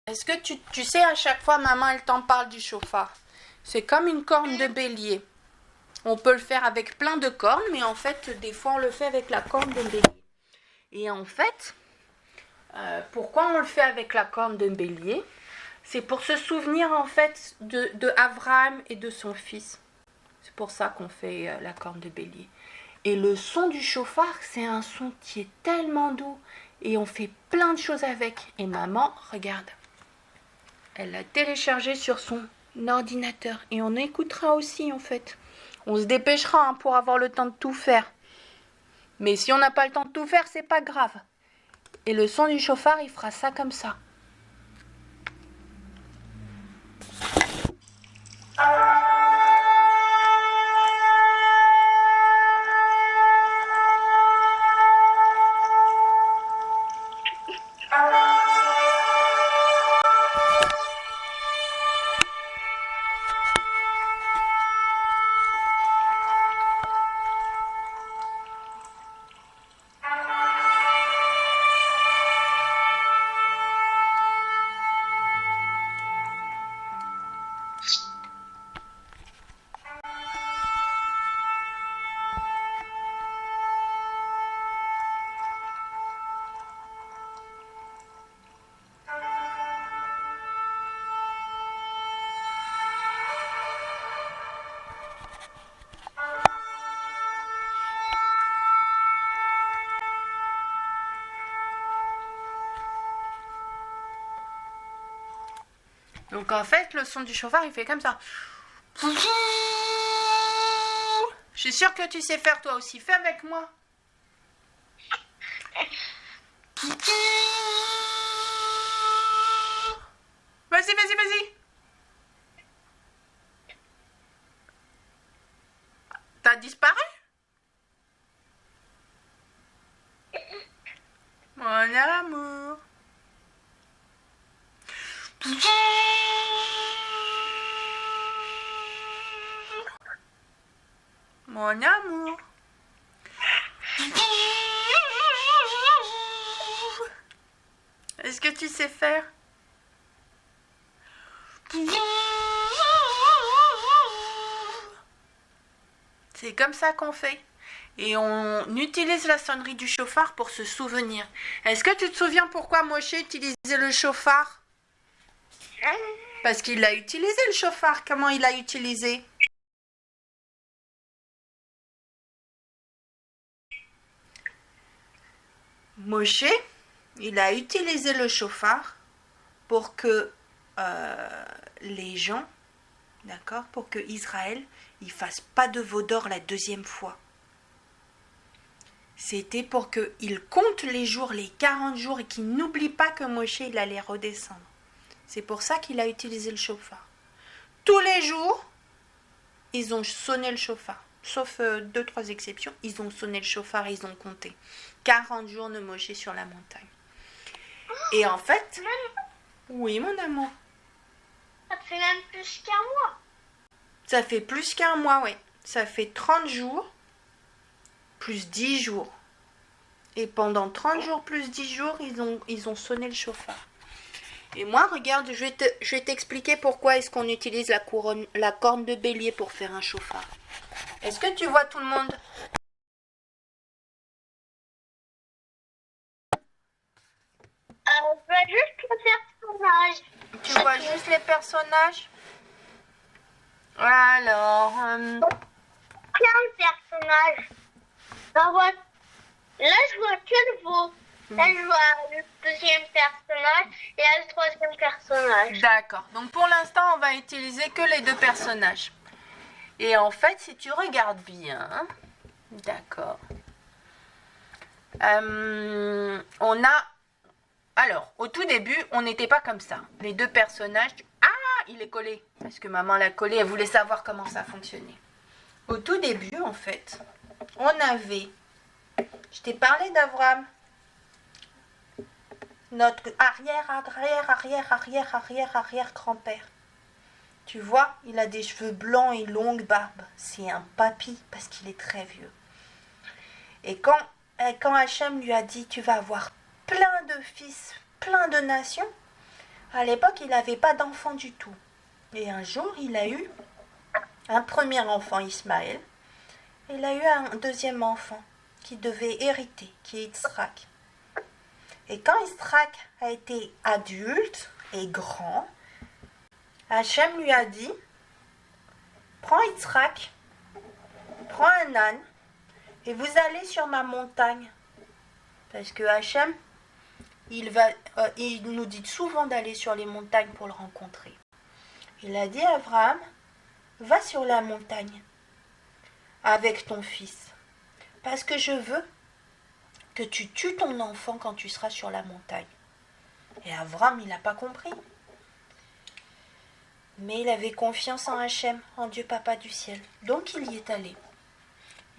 Est-ce que tu sais, à chaque fois, maman, elle t'en parle du chauffard. C'est comme une corne de bélier. On peut le faire avec plein de cornes, mais en fait, des fois, on le fait avec la corne de bélier. Et en fait, pourquoi on le fait avec la corne de bélier? C'est pour se souvenir, en fait, de Abraham et de son fils. C'est pour ça qu'on fait la corne de bélier. Et le son du chauffard, c'est un son qui est tellement doux. Et on fait plein de choses avec. Et maman, regarde. Elle l'a téléchargé sur son ordinateur. Et on écoutera aussi, en fait. On se dépêchera pour avoir le temps de tout faire. Mais si on n'a pas le temps de tout faire, c'est pas grave. Et le son du chauffard, il fera ça comme ça. Donc en fait, le son du chauffard, il fait comme ça. Je suis sûre que tu sais faire toi aussi. Fais avec moi. Vas-y, vas-y, vas-y. T'as disparu? Mon amour. Mon amour. Est-ce que tu sais faire? C'est comme ça qu'on fait. Et on utilise la sonnerie du chauffard pour se souvenir. Est-ce que tu te souviens pourquoi Moshe utilisait le chauffard? Parce qu'il l'a utilisé le chauffard. Comment il l'a utilisé? Moshe, il a utilisé le chauffard pour que les gens, d'accord, pour que Israël, il fasse pas de veau d'or la deuxième fois. C'était pour qu'il compte les jours, les 40 jours, et qu'il n'oublie pas que Moshe, il allait redescendre. C'est pour ça qu'il a utilisé le chauffard. Tous les jours, ils ont sonné le chauffard. Sauf 2-3 exceptions, ils ont sonné le chauffard et ils ont compté. 40 jours de Moshe sur la montagne. Et en fait... Oui, mon amour. Ça fait même plus qu'un mois. Ça fait plus qu'un mois, oui. Ça fait 30 jours, plus 10 jours. Et pendant 30 jours plus 10 jours, ils ont sonné le chauffard. Et moi, regarde, je vais t'expliquer pourquoi est-ce qu'on utilise la corne de bélier pour faire un chauffard. Est-ce que tu vois tout le monde? Je vois juste le personnage. Tu vois juste les personnages? Alors... Plein de personnages. Là, je vois que le veau. Là, je vois le deuxième personnage et là, le troisième personnage. D'accord. Donc, pour l'instant, on va utiliser que les deux personnages. Et en fait, si tu regardes bien... D'accord. On a... Alors, au tout début, on n'était pas comme ça. Les deux personnages... Ah, il est collé. Parce que maman l'a collé, elle voulait savoir comment ça fonctionnait. Au tout début, en fait, on avait... Je t'ai parlé d'Abraham. Notre arrière grand-père. Tu vois, il a des cheveux blancs et longue barbe. C'est un papy parce qu'il est très vieux. Et quand Hachem lui a dit, tu vas avoir plein de fils, plein de nations, À l'époque, il n'avait pas d'enfant du tout. Et un jour, il a eu un premier enfant, Ismaël. Il a eu un deuxième enfant qui devait hériter, qui est Yitzhak. Et quand Yitzhak a été adulte et grand, Hachem lui a dit, prends Yitzhak, prends un âne, et vous allez sur ma montagne. Parce que Hachem, il nous dit souvent d'aller sur les montagnes pour le rencontrer. Il a dit à Abraham, va sur la montagne avec ton fils. Parce que je veux que tu tues ton enfant quand tu seras sur la montagne. Et Abraham, il n'a pas compris. Mais il avait confiance en Hachem, en Dieu Papa du ciel. Donc il y est allé.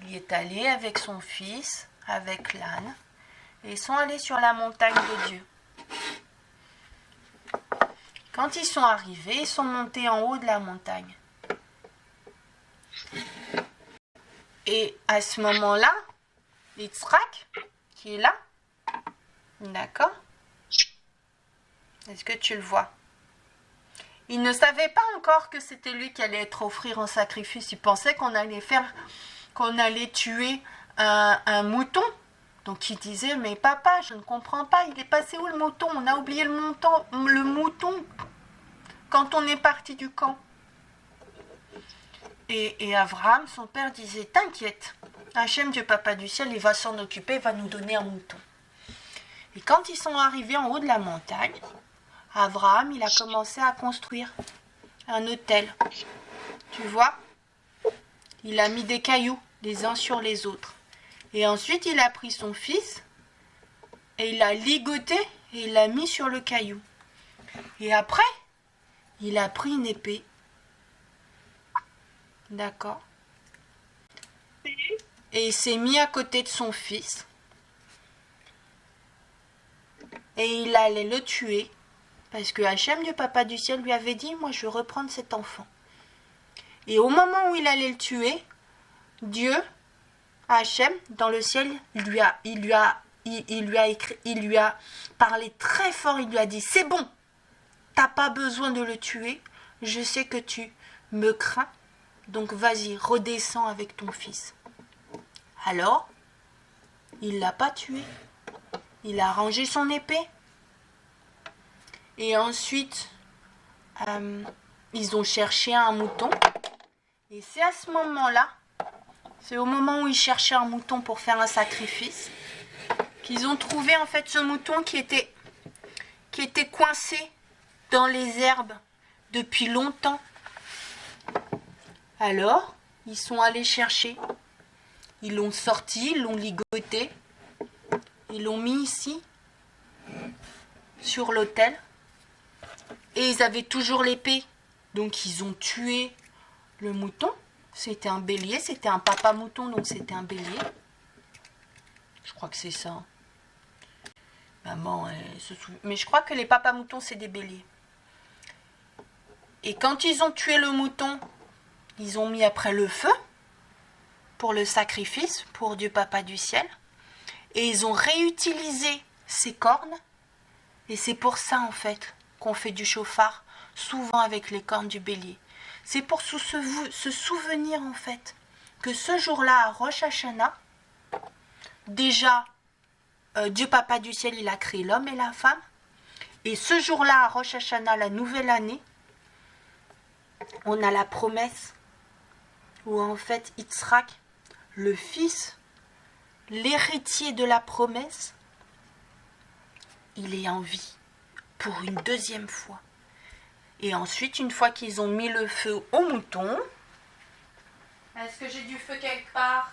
Il y est allé avec son fils, avec l'âne, et ils sont allés sur la montagne de Dieu. Quand ils sont arrivés, ils sont montés en haut de la montagne. Et à ce moment-là, Yitzhak, qui est là, d'accord? Est-ce que tu le vois? Il ne savait pas encore que c'était lui qui allait être offert en sacrifice. Il pensait qu'on allait tuer un mouton. Donc il disait, mais papa, je ne comprends pas, il est passé où le mouton? On a oublié le mouton quand on est parti du camp. Et Abraham, son père, disait, t'inquiète, Hachem, Dieu Papa du ciel, il va s'en occuper, il va nous donner un mouton. Et quand ils sont arrivés en haut de la montagne, Abraham, il a commencé à construire un autel. Tu vois? Il a mis des cailloux les uns sur les autres. Et ensuite, il a pris son fils et il l'a ligoté et il l'a mis sur le caillou. Et après, il a pris une épée. D'accord? Et il s'est mis à côté de son fils. Et il allait le tuer. Parce que Hachem, Dieu Papa du ciel, lui avait dit, moi je veux reprendre cet enfant. Et au moment où il allait le tuer, Dieu, Hachem, dans le ciel, il lui a parlé très fort, il lui a dit, c'est bon, t'as pas besoin de le tuer, je sais que tu me crains, donc vas-y, redescends avec ton fils. Alors, il l'a pas tué, il a rangé son épée, et ensuite, ils ont cherché un mouton, et c'est à ce moment-là, c'est au moment où ils cherchaient un mouton pour faire un sacrifice, qu'ils ont trouvé en fait ce mouton qui était coincé dans les herbes depuis longtemps. Alors, ils sont allés chercher, ils l'ont sorti, ils l'ont ligoté, ils l'ont mis ici, sur l'autel, et ils avaient toujours l'épée. Donc ils ont tué le mouton. C'était un bélier, c'était un papa mouton, donc c'était un bélier. Je crois que c'est ça. Maman, mais je crois que les papas moutons, c'est des béliers. Et quand ils ont tué le mouton, ils ont mis après le feu pour le sacrifice, pour Dieu Papa du ciel. Et ils ont réutilisé ces cornes. Et c'est pour ça, en fait, qu'on fait du chauffard, souvent avec les cornes du bélier. C'est pour se souvenir, en fait, que ce jour-là, à Rosh Hashanah, déjà, Dieu Papa du ciel, il a créé l'homme et la femme. Et ce jour-là, à Rosh Hashanah, la nouvelle année, on a la promesse où, en fait, Yitzhak, le fils, l'héritier de la promesse, il est en vie pour une deuxième fois. Et ensuite, une fois qu'ils ont mis le feu au mouton, est-ce que j'ai du feu quelque part?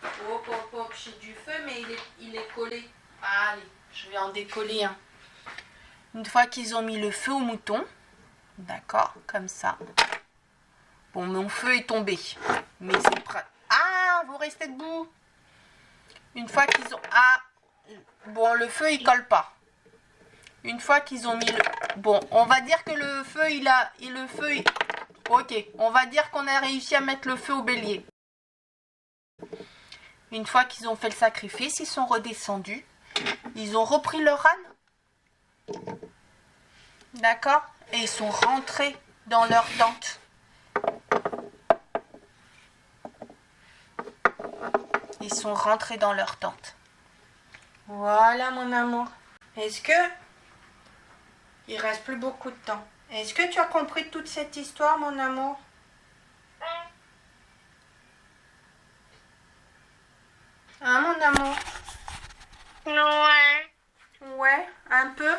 Hop, hop, hop, j'ai du feu, mais il est collé. Allez, je vais en décoller un. Une fois qu'ils ont mis le feu au mouton, d'accord, comme ça. Bon, mon feu est tombé, mais c'est prêt. Ah, vous restez debout. Une fois qu'ils ont... Ah, bon, le feu, il colle pas. Une fois qu'ils ont mis le... Bon, on va dire que le feu, Ok, on va dire qu'on a réussi à mettre le feu au bélier. Une fois qu'ils ont fait le sacrifice, ils sont redescendus. Ils ont repris leur âne. D'accord? Et ils sont rentrés dans leur tente. Ils sont rentrés dans leur tente. Voilà, mon amour. Est-ce que il reste plus beaucoup de temps? Est-ce que tu as compris toute cette histoire, mon amour? Hein, mon amour? Ouais. Ouais, un peu.